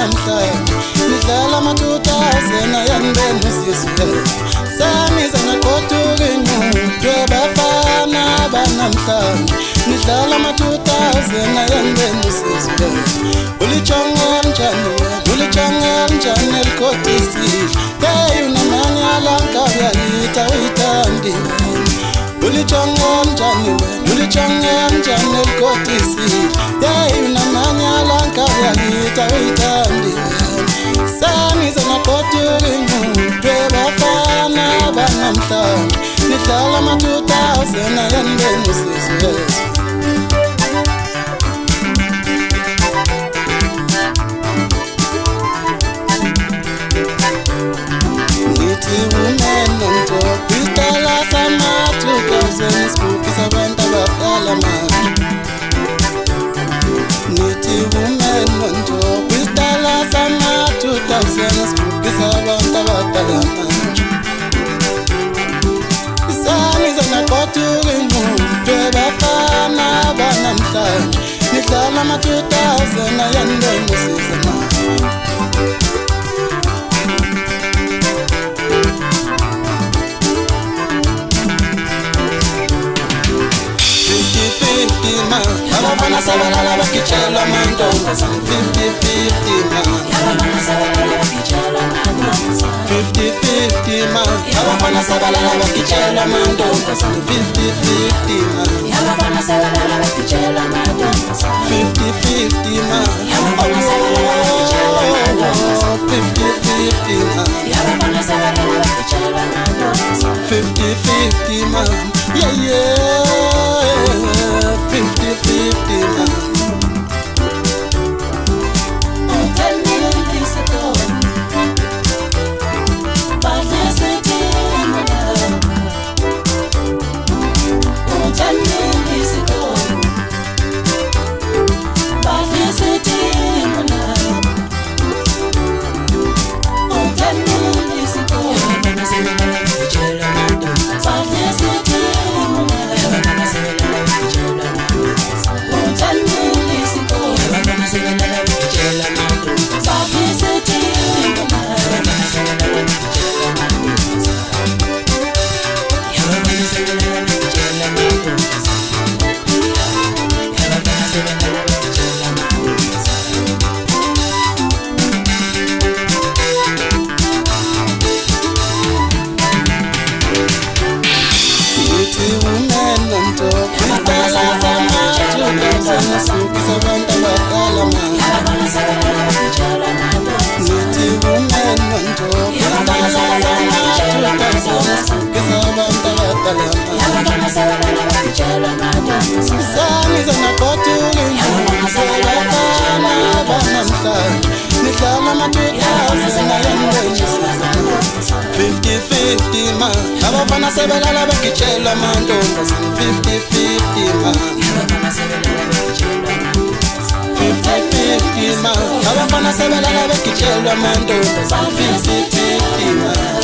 banamhlanje nidlala ama-2000 ayanibena usizwe samiza nagoduka inyutwe bafana banamhlanje nidlala ama-2000 ayanibena usizwe ulichongela njani elikhotisile hey unamanye alankabyayita uyitandile ulichongela njani elikhotisile hey unamanye alankabyayita uyitandile samiza nagoduka inyutwe bafana banamhlanje nidlala ama-2000 ayanibena usizwe Abantu abadala manje nithi women nonto kwisitala sama-2000 sibukisa abantu abadala manje isamiza nagoduka inyutwe bafana banamhlanje nidlala ama-2000 ayanibena usizwe manje 50-50 man, abafana sabalala bakitshela amantombazane 50-50 man, abafana sabalala bakitshela amantombazane 50-50 man, abafana sabalala bakitshela amantombazane 50-50 man, abafana sabalala bakitshela amantombazane 50-50 man, abafana sabalala bakitshela amantombazane 50-50 man, abafana sabalala bakitshela amantombazane 50-50 man, yeah 50-50 man. Abafana sabalala bakitshela amantombazane 50-50 man, 50-50 man, abafana sabalala bakitshela amantombazane 50-50 man.